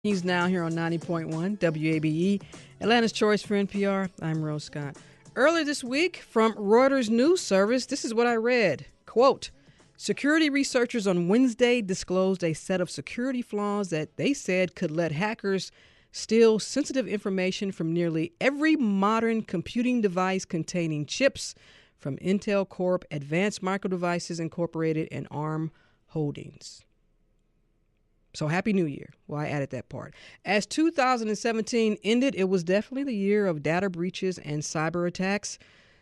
He's now here on 90.1 WABE, Atlanta's Choice for NPR. I'm Rose Scott. Earlier this week, from Reuters News Service, this is what I read. Quote, security researchers on Wednesday disclosed a set of security flaws that they said could let hackers steal sensitive information from nearly every modern computing device containing chips from Intel Corp, Advanced Micro Devices Incorporated, and ARM Holdings. So Happy New Year. Well, I added that part. As 2017 ended, it was definitely the year of data breaches and cyber attacks.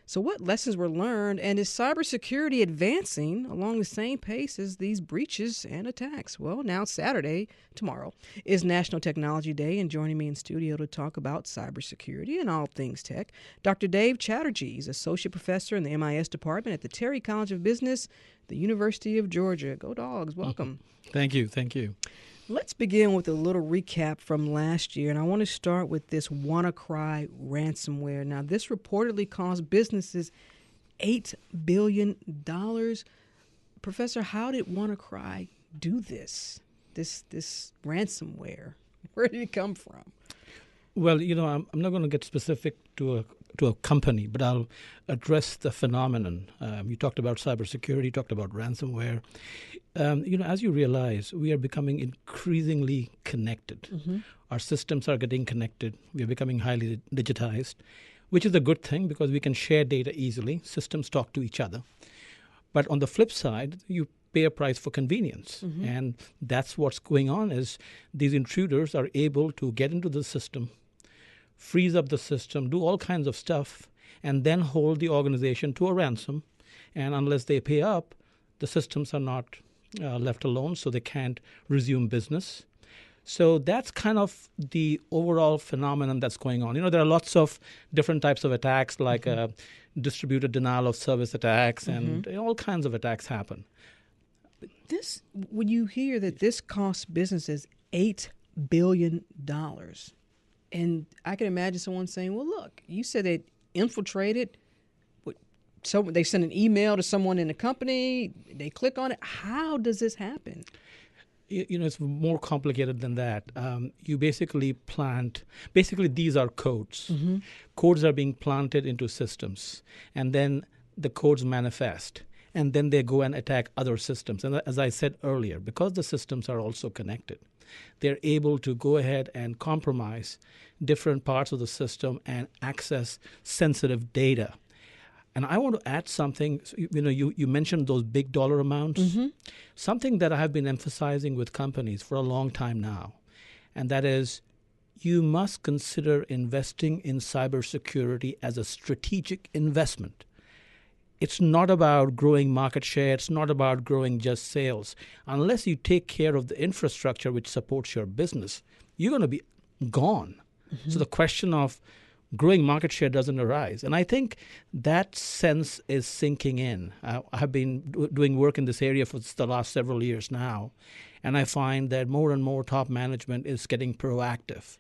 So what lessons were learned, and is cybersecurity advancing along the same pace as these breaches and attacks? Well, now Saturday, tomorrow, is National Technology Day, and joining me in studio to talk about cybersecurity and all things tech, Dr. Dave Chatterjee is Associate Professor in the MIS Department at the Terry College of Business, the University of Georgia. Go Dogs, welcome. Thank you, thank you. Let's begin with a little recap from last year, and I want to start with this WannaCry ransomware. Now, this reportedly cost businesses $8 billion. Professor, how did WannaCry do this ransomware? Where did it come from? Well, I'm not going to get specific to a company, but I'll address the phenomenon. You talked about cybersecurity, you talked about ransomware. As you realize, we are becoming increasingly connected. Mm-hmm. Our systems are getting connected. We are becoming highly digitized, which is a good thing because we can share data easily. Systems talk to each other. But on the flip side, you pay a price for convenience. Mm-hmm. And that's what's going on is these intruders are able to get into the system, freeze up the system, do all kinds of stuff, and then hold the organization to a ransom. And unless they pay up, the systems are not left alone, so they can't resume business. So that's kind of the overall phenomenon that's going on. There are lots of different types of attacks, like distributed denial of service attacks, and all kinds of attacks happen. When you hear that this costs businesses $8 billion, and I can imagine someone saying, well, look, you said they infiltrated. So they send an email to someone in the company, they click on it. How does this happen? It's more complicated than that. You basically these are codes. Mm-hmm. Codes are being planted into systems, and then the codes manifest, and then they go and attack other systems. And as I said earlier, because the systems are also connected, they're able to go ahead and compromise different parts of the system and access sensitive data. And I want to add something. You mentioned those big dollar amounts. Mm-hmm. Something that I have been emphasizing with companies for a long time now, and that is you must consider investing in cybersecurity as a strategic investment. It's not about growing market share. It's not about growing just sales. Unless you take care of the infrastructure which supports your business, you're going to be gone. Mm-hmm. So the question of growing market share doesn't arise. And I think that sense is sinking in. I have been doing work in this area for the last several years now, and I find that more and more top management is getting proactive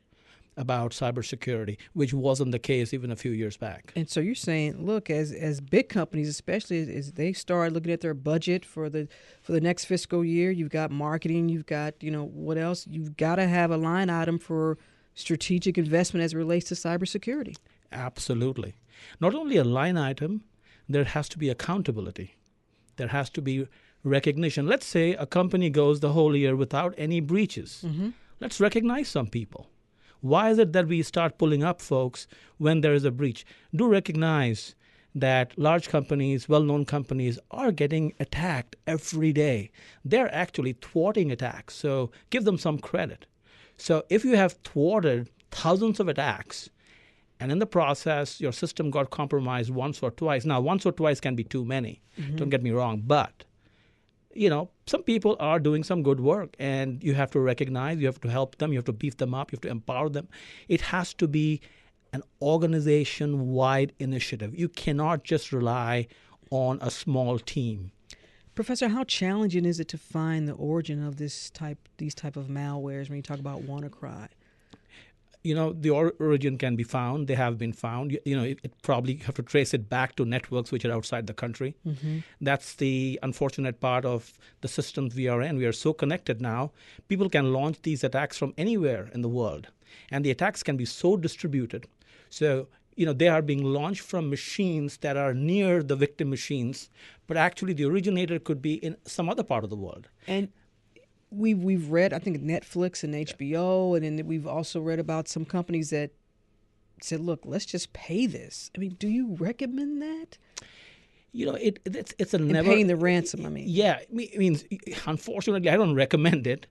about cybersecurity, which wasn't the case even a few years back. And so you're saying, look, as big companies, especially as they start looking at their budget for the next fiscal year, you've got marketing, you've got, what else? You've got to have a line item for strategic investment as it relates to cybersecurity. Absolutely. Not only a line item, there has to be accountability. There has to be recognition. Let's say a company goes the whole year without any breaches. Mm-hmm. Let's recognize some people. Why is it that we start pulling up folks when there is a breach? Do recognize that large companies, well-known companies, are getting attacked every day. They're actually thwarting attacks, so give them some credit. So if you have thwarted thousands of attacks, and in the process, your system got compromised once or twice. Now, once or twice can be too many, don't get me wrong, but some people are doing some good work, and you have to recognize, you have to help them, you have to beef them up, you have to empower them. It has to be an organization-wide initiative. You cannot just rely on a small team. Professor, how challenging is it to find the origin of these type of malwares when you talk about WannaCry? the origin can be found. They have been found. It probably have to trace it back to networks which are outside the country. Mm-hmm. That's the unfortunate part of the systems we are in. We are so connected now. People can launch these attacks from anywhere in the world. And the attacks can be so distributed. So, they are being launched from machines that are near the victim machines, but actually the originator could be in some other part of the world. And we've read, I think, Netflix and HBO, and then we've also read about some companies that said, look, let's just pay this. I mean, do you recommend that? It's a and never... paying the ransom, I mean. Yeah, I mean, unfortunately, I don't recommend it,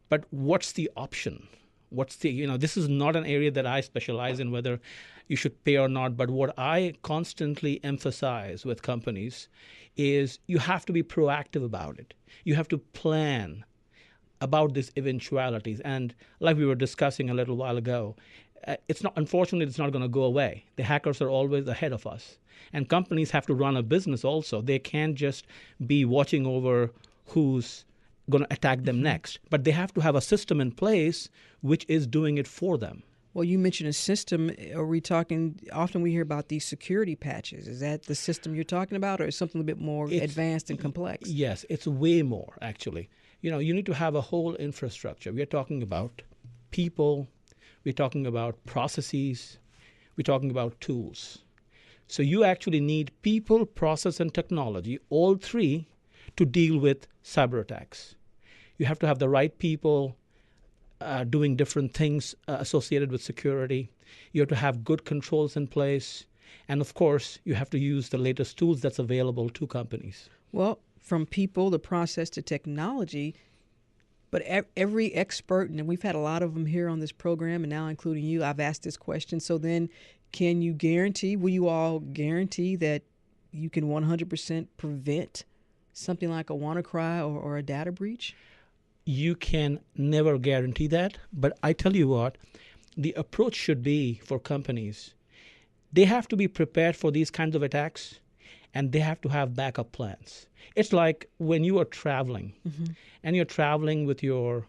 but what's the option? This is not an area that I specialize in, whether you should pay or not, but what I constantly emphasize with companies is you have to be proactive about it. You have to plan about these eventualities. And like we were discussing a little while ago, unfortunately, it's not going to go away. The hackers are always ahead of us. And companies have to run a business also. They can't just be watching over who's going to attack them next. But they have to have a system in place which is doing it for them. Well, you mentioned a system. Are we talking, often we hear about these security patches. Is that the system you're talking about, or is something a bit more advanced and complex? Yes, it's way more, actually. You need to have a whole infrastructure. We are talking about people. We're talking about processes. We're talking about tools. So you actually need people, process, and technology, all three, to deal with cyber attacks. You have to have the right people doing different things associated with security. You have to have good controls in place. And of course, you have to use the latest tools that's available to companies. Well, from people, the process, to technology, but every expert, and we've had a lot of them here on this program, and now including you, I've asked this question. So then will you all guarantee that you can 100% prevent something like a WannaCry or a data breach? You can never guarantee that. But I tell you what, the approach should be for companies. They have to be prepared for these kinds of attacks, and they have to have backup plans. It's like when you are traveling, and you're traveling with your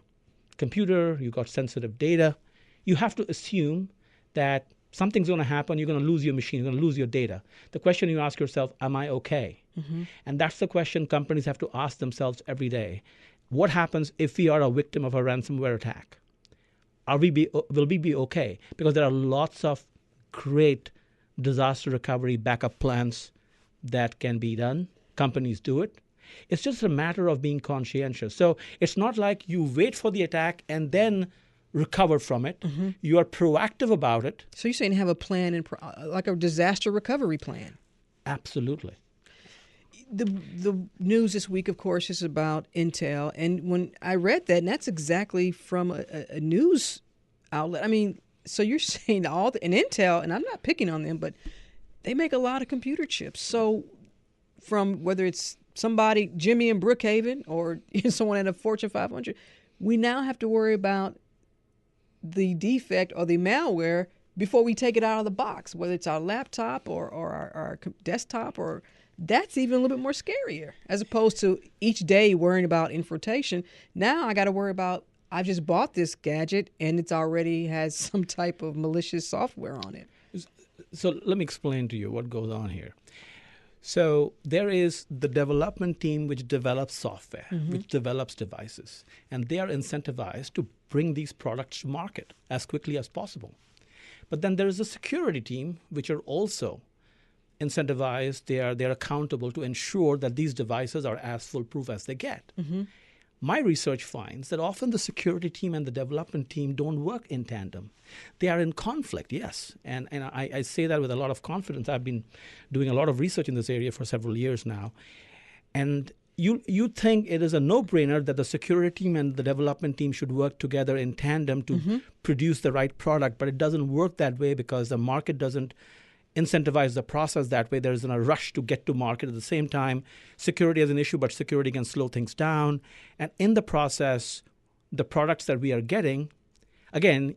computer, you got sensitive data, you have to assume that something's going to happen, you're going to lose your machine, you're going to lose your data. The question you ask yourself, am I okay? And that's the question companies have to ask themselves every day. What happens if we are a victim of a ransomware attack? Will we be okay? Because there are lots of great disaster recovery backup plans that can be done. Companies do it. It's just a matter of being conscientious. So it's not like you wait for the attack and then recover from it. You are proactive about it. So you're saying have a plan, like a disaster recovery plan? Absolutely. The news this week, of course, is about Intel. And when I read that, and that's exactly from a news outlet. I mean, so you're saying and Intel, and I'm not picking on them, but they make a lot of computer chips. So from whether it's somebody, Jimmy in Brookhaven, or someone at a Fortune 500, we now have to worry about the defect or the malware before we take it out of the box, whether it's our laptop or our desktop, or that's even a little bit more scarier, as opposed to each day worrying about infiltration. Now I got to worry about, I've just bought this gadget and it's already has some type of malicious software on it. So let me explain to you what goes on here. So there is the development team which develops software, which develops devices, and they are incentivized to bring these products to market as quickly as possible. But then there is a security team which are also incentivized. They're accountable to ensure that these devices are as foolproof as they get. My research finds that often the security team and the development team don't work in tandem. They are in conflict, yes. And I say that with a lot of confidence. I've been doing a lot of research in this area for several years now. And you think it is a no-brainer that the security team and the development team should work together in tandem to produce the right product, but it doesn't work that way because the market doesn't incentivize the process that way. There isn't a rush to get to market. At the same time, security is an issue, but security can slow things down. And in the process, the products that we are getting, again,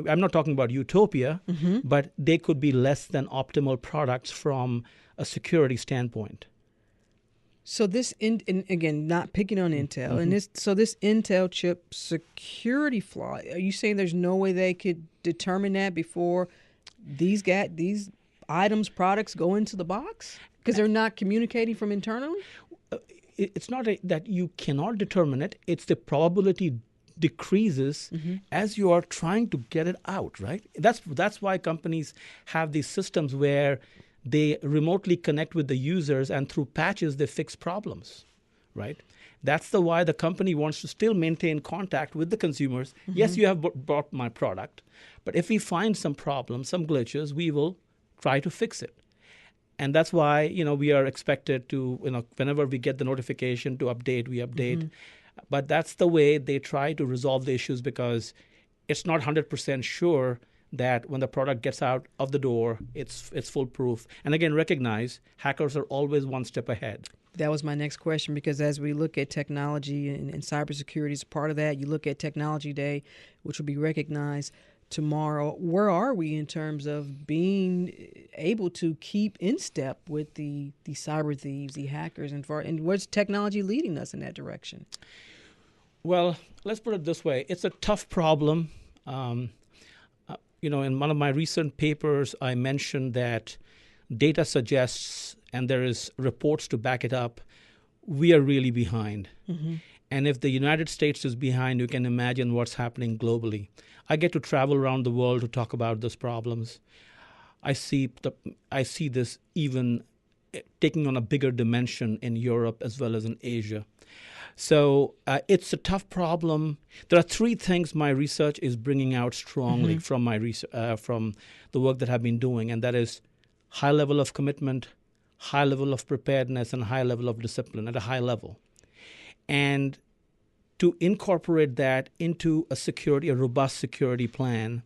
I'm not talking about utopia, but they could be less than optimal products from a security standpoint. So this, and again, not picking on Intel, and this Intel chip security flaw. Are you saying there's no way they could determine that before these items, products go into the box because they're not communicating from internally? It's not that you cannot determine it. It's the probability decreases as you are trying to get it out, right? That's why companies have these systems where they remotely connect with the users, and through patches they fix problems, right? That's why the company wants to still maintain contact with the consumers. Yes, you have bought my product, but if we find some problems, some glitches, we will try to fix it. And that's why, we are expected to, whenever we get the notification to update, we update. But that's the way they try to resolve the issues, because it's not 100% sure that when the product gets out of the door, it's foolproof. And again, recognize hackers are always one step ahead. That was my next question, because as we look at technology and cybersecurity is part of that, you look at Technology Day, which will be recognized tomorrow. Where are we in terms of being able to keep in step with the cyber thieves, the hackers, and where's technology leading us in that direction? Well, let's put it this way. It's a tough problem. In one of my recent papers, I mentioned that data suggests, and there is reports to back it up, we are really behind. And if the United States is behind, you can imagine what's happening globally. I get to travel around the world to talk about these problems. I see this even taking on a bigger dimension in Europe as well as in Asia. So it's a tough problem. There are three things my research is bringing out strongly from my from the work that I've been doing, and that is high level of commitment, high level of preparedness, and high level of discipline at a high level. And to incorporate that into a robust security plan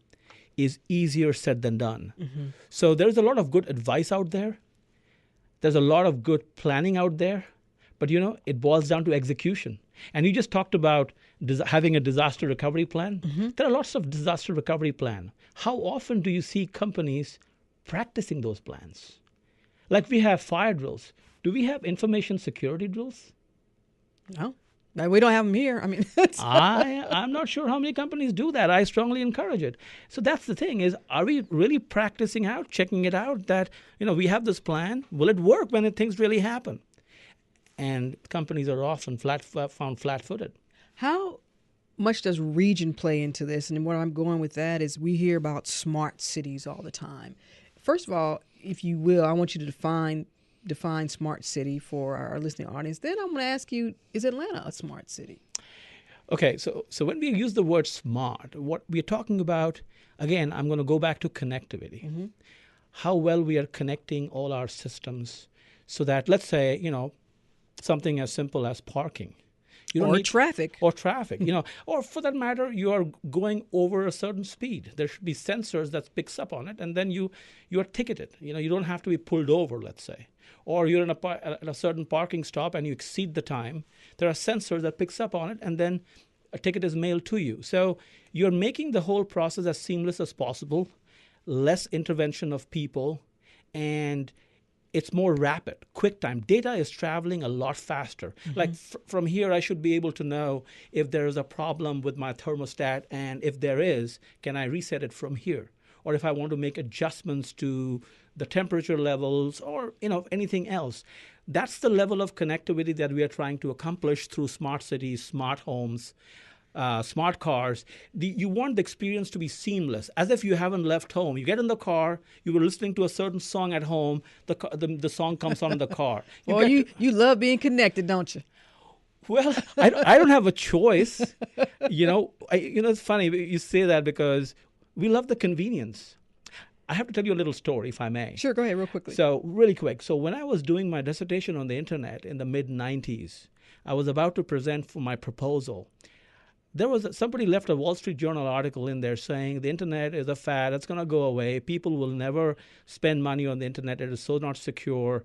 is easier said than done. So there's a lot of good advice out there. There's a lot of good planning out there. But, it boils down to execution. And you just talked about having a disaster recovery plan. There are lots of disaster recovery plans. How often do you see companies practicing those plans? Like we have fire drills. Do we have information security drills? No. We don't have them here. I mean, I'm not sure how many companies do that. I strongly encourage it. So that's the thing is, are we really practicing out, checking it out that, we have this plan? Will it work when things really happen? And companies are often found flat-footed. How much does region play into this? And where I'm going with that is we hear about smart cities all the time. First of all, if you will, I want you to define smart city for our listening audience. Then I'm going to ask you, is Atlanta a smart city? Okay, so when we use the word smart, what we're talking about, again, I'm going to go back to connectivity. How well we are connecting all our systems so that, let's say, something as simple as parking. Traffic. Or traffic, or for that matter, you are going over a certain speed. There should be sensors that picks up on it, and then you are ticketed. You don't have to be pulled over, let's say. Or you're at a certain parking stop and you exceed the time. There are sensors that picks up on it, and then a ticket is mailed to you. So you're making the whole process as seamless as possible, less intervention of people, and it's more rapid, quick time. Data is traveling a lot faster. Like from here, I should be able to know if there is a problem with my thermostat, and if there is, can I reset it from here? Or if I want to make adjustments to the temperature levels or anything else. That's the level of connectivity that we are trying to accomplish through smart cities, smart homes, smart cars. You want the experience to be seamless, as if you haven't left home. You get in the car, you were listening to a certain song at home, the song comes on in the car. You love being connected, don't you? Well, I don't have a choice. It's funny you say that because we love the convenience. I have to tell you a little story, if I may. Sure, go ahead, real quickly. So, really quick. So, when I was doing my dissertation on the internet in the mid-90s, I was about to present for my proposal. Somebody left a Wall Street Journal article in there saying the internet is a fad, it's going to go away. People will never spend money on the internet. It is so not secure.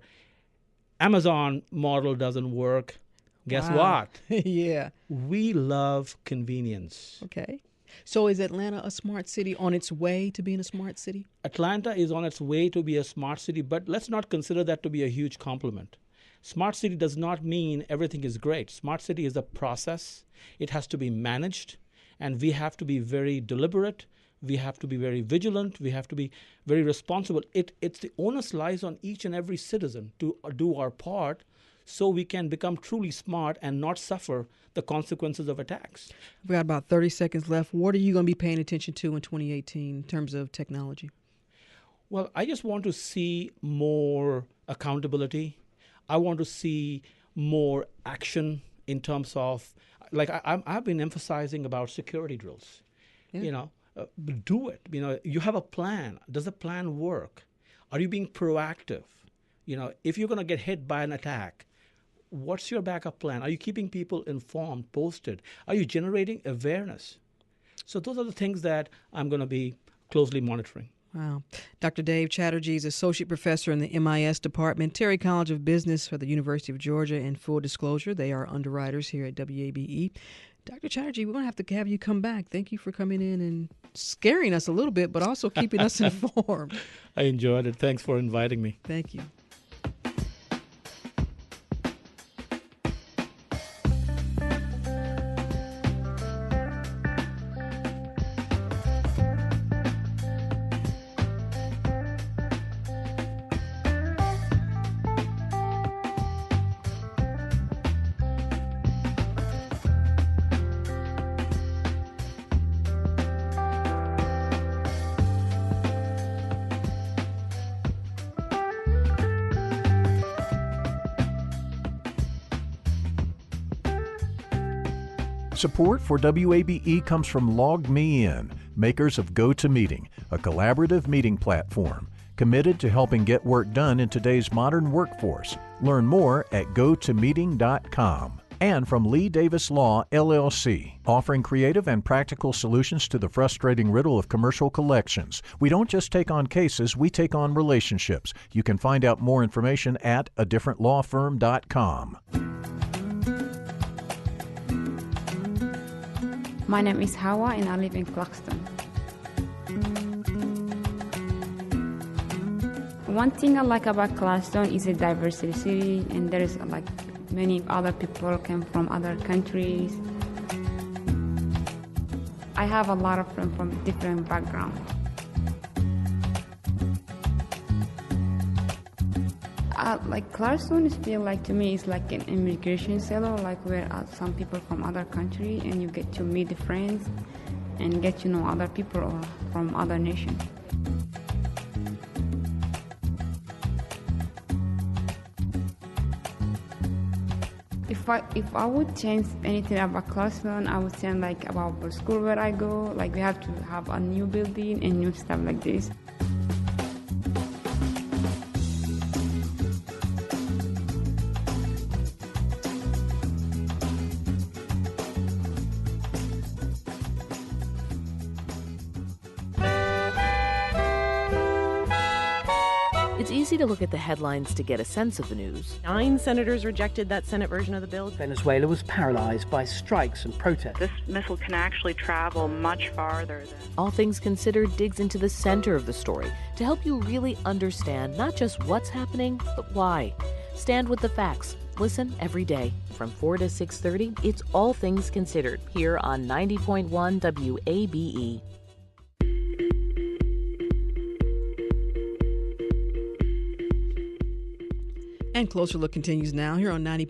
Amazon model doesn't work. Guess what? Yeah. We love convenience. Okay. So is Atlanta a smart city, on its way to being a smart city? Atlanta is on its way to be a smart city, but let's not consider that to be a huge compliment. Smart city does not mean everything is great. Smart city is a process. It has to be managed, and we have to be very deliberate. We have to be very vigilant. We have to be very responsible. It's the onus lies on each and every citizen to do our part so we can become truly smart and not suffer the consequences of attacks. We've got about 30 seconds left. What are you going to be paying attention to in 2018 in terms of technology? Well, I just want to see more accountability. I want to see more action in terms of, like I've been emphasizing about security drills. Yeah. Do it. You have a plan. Does the plan work? Are you being proactive? If you're going to get hit by an attack, what's your backup plan? Are you keeping people informed, posted? Are you generating awareness? So those are the things that I'm going to be closely monitoring. Wow. Dr. Dave Chatterjee is Associate Professor in the MIS Department, Terry College of Business for the University of Georgia. And full disclosure, they are underwriters here at WABE. Dr. Chatterjee, we're going to have you come back. Thank you for coming in and scaring us a little bit, but also keeping us informed. I enjoyed it. Thanks for inviting me. Thank you. Support for WABE comes from LogMeIn, makers of GoToMeeting, a collaborative meeting platform committed to helping get work done in today's modern workforce. Learn more at gotomeeting.com. And from Lee Davis Law, LLC, offering creative and practical solutions to the frustrating riddle of commercial collections. We don't just take on cases, we take on relationships. You can find out more information at adifferentlawfirm.com. My name is Hawa and I live in Claxton. One thing I like about Claxton is a diversity city, and there is many other people come from other countries. I have a lot of friends from different backgrounds. Clarkson feel to me is like an immigration center, where some people from other country, and you get to meet the friends and get to know other people from other nations. If I would change anything about Clarkson, I would change about the school where I go. We have to have a new building and new stuff like this. It's easy to look at the headlines to get a sense of the news. 9 senators rejected that Senate version of the bill. Venezuela was paralyzed by strikes and protests. This missile can actually travel much farther than... All Things Considered digs into the center of the story to help you really understand not just what's happening, but why. Stand with the facts. Listen every day. From 4 to 6:30, it's All Things Considered here on 90.1 WABE. And Closer Look continues now here on 90.